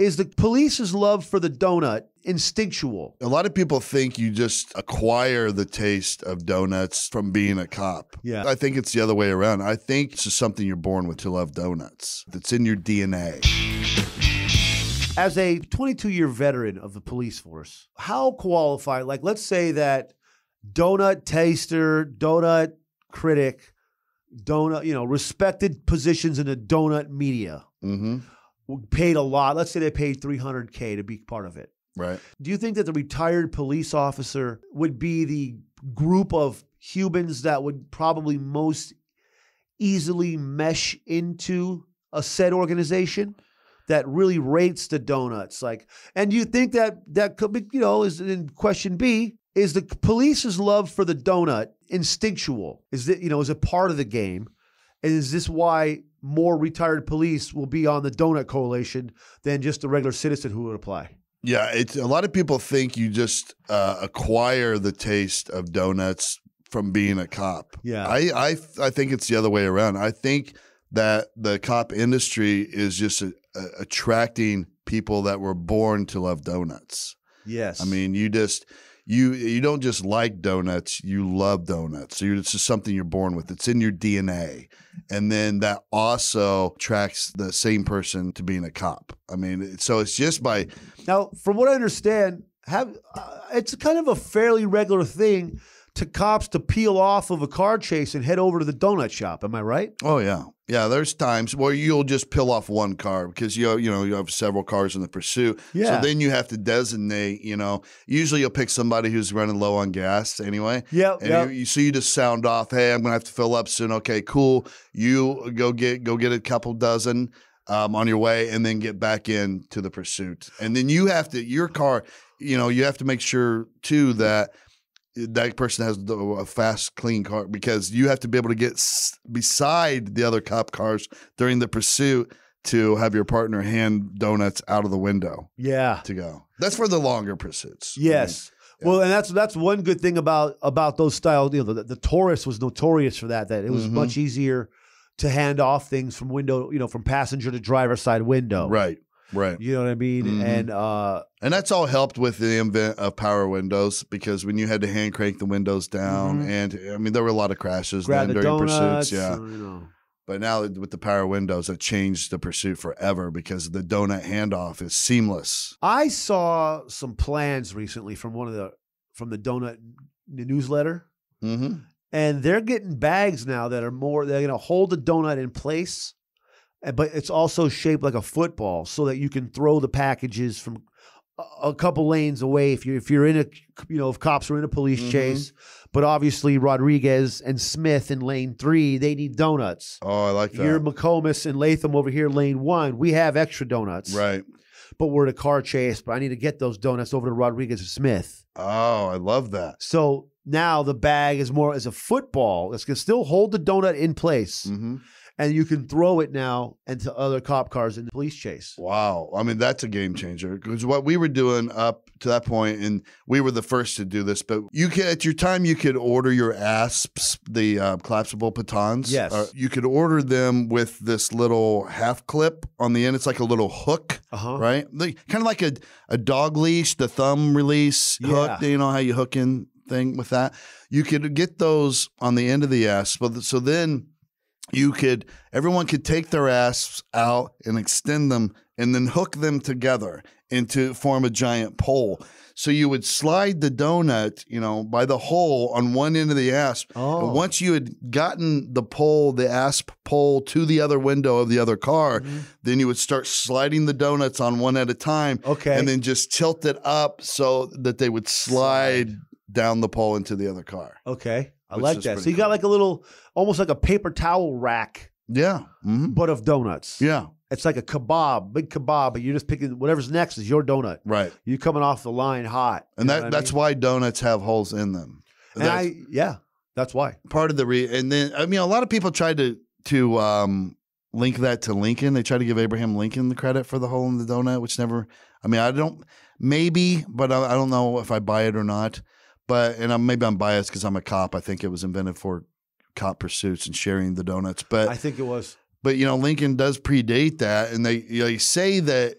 Is the police's love for the donut instinctual? A lot of people think you just acquire the taste of donuts from being a cop. Yeah. I think it's the other way around. I think it's just something you're born with to love donuts. It's in your DNA. As a 22-year veteran of the police force, how qualified, like let's say that donut taster, donut critic, donut, respected positions in the donut media, paid a lot. Let's say they paid $300K to be part of it. Right. Do you think that the retired police officer would be the group of humans that would probably most easily mesh into a said organization that really rates the donuts? And do you think that could be, is in question B, is the police's love for the donut instinctual? Is it, is it part of the game? And is this why more retired police will be on the donut coalition than just a regular citizen who would apply? Yeah, a lot of people think you just acquire the taste of donuts from being a cop. Yeah, I think it's the other way around. I think that the cop industry is just attracting people that were born to love donuts. Yes, I mean you don't just like donuts, you love donuts. So it's just something you're born with. It's in your DNA. And then that also attracts the same person to being a cop. I mean, so it's just by... Now, from what I understand, it's kind of a fairly regular thing to cops to peel off of a car chase and head over to the donut shop. Am I right? Oh, yeah. Yeah, there's times where you'll just peel off one car because you have several cars in the pursuit. Yeah. So then you have to designate, usually you'll pick somebody who's running low on gas anyway. Yeah. You just sound off, hey, I'm going to have to fill up soon. Okay, cool. You go get a couple dozen on your way and then get back into the pursuit. And then you have to, your car, you have to make sure too that person has a fast, clean car because you have to be able to get beside the other cop cars during the pursuit to have your partner hand donuts out of the window. Yeah. To go. That's for the longer pursuits. Yes. I mean, Well, and that's one good thing about those style. The Taurus was notorious for that it was much easier to hand off things from window, from passenger to driver side window. Right. Right. You know what I mean? And that's all helped with the invent of power windows because when you had to hand crank the windows down and I mean, there were a lot of crashes then during donuts, pursuits. Yeah. But now with the power windows, it changed the pursuit forever because the donut handoff is seamless. I saw some plans recently from from the donut newsletter. And they're getting bags now that are they're going to hold the donut in place. But it's also shaped like a football so that you can throw the packages from a couple lanes away if you're in if cops are in a police chase. But obviously Rodriguez and Smith in lane 3, they need donuts. Oh, I like that. You're McComas and Latham over here, lane 1. We have extra donuts. Right. But we're in a car chase, but I need to get those donuts over to Rodriguez and Smith. Oh, I love that. So now the bag is more as a football. It's going to still hold the donut in place. And you can throw it now into other cop cars in the police chase. Wow. I mean, that's a game changer because what we were doing up to that point, and we were the first to do this, but at your time, you could order your asps, the collapsible batons. Yes. You could order them with this little half clip on the end. It's like a little hook, right? Kind of like a dog leash, the thumb release hook. You know how you hook in thing with that? You could get those on the end of the asp. So then everyone could take their asps out and extend them and then hook them together to form a giant pole. So you would slide the donut, by the hole on one end of the asp. Oh. And once you had gotten the asp pole to the other window of the other car, then you would start sliding the donuts on one at a time. Okay. And then just tilt it up so that they would slide down the pole into the other car. Okay. I like that. So you got like a little, almost like a paper towel rack. Yeah. But of donuts. Yeah. It's like a kebab, big kebab, but you're just picking whatever's next is your donut. Right. You're coming off the line hot. And that's why donuts have holes in them. That's why. Part of and then, I mean, a lot of people tried to link that to Lincoln. They tried to give Abraham Lincoln the credit for the hole in the donut, which never, I mean, I don't know if I buy it or not. Maybe I'm biased because I'm a cop. I think it was invented for cop pursuits and sharing the donuts. But I think it was. But, Lincoln does predate that. And they say that,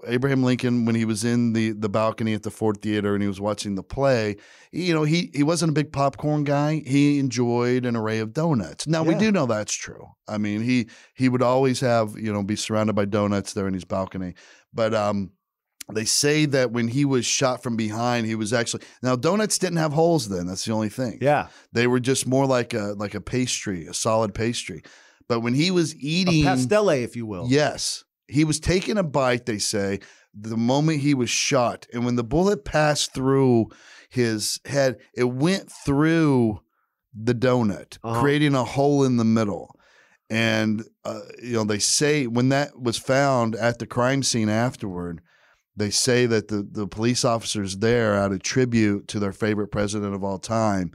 Abraham Lincoln, when he was in the balcony at the Ford Theater and he was watching the play, he wasn't a big popcorn guy. He enjoyed an array of donuts. Now, we do know that's true. I mean, he would always have, be surrounded by donuts there in his balcony. But they say that when he was shot from behind, he was actually – now, donuts didn't have holes then. That's the only thing. Yeah. They were just more like a pastry, a solid pastry. But when he was eating – a pastelle, if you will. Yes. He was taking a bite, they say, the moment he was shot. And when the bullet passed through his head, it went through the donut, creating a hole in the middle. And, they say when that was found at the crime scene afterward, they say that the police officers there, out of tribute to their favorite president of all time,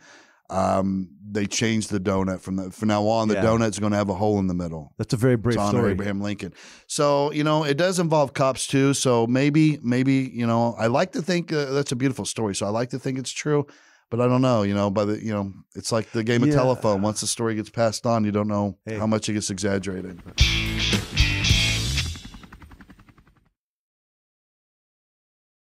they changed the donut from now on. The donut's going to have a hole in the middle. That's a very brave story. Abraham Lincoln. So, it does involve cops too. So maybe, I like to think that's a beautiful story. So I like to think it's true, but I don't know, it's like the game of telephone. Once the story gets passed on, you don't know how much it gets exaggerated.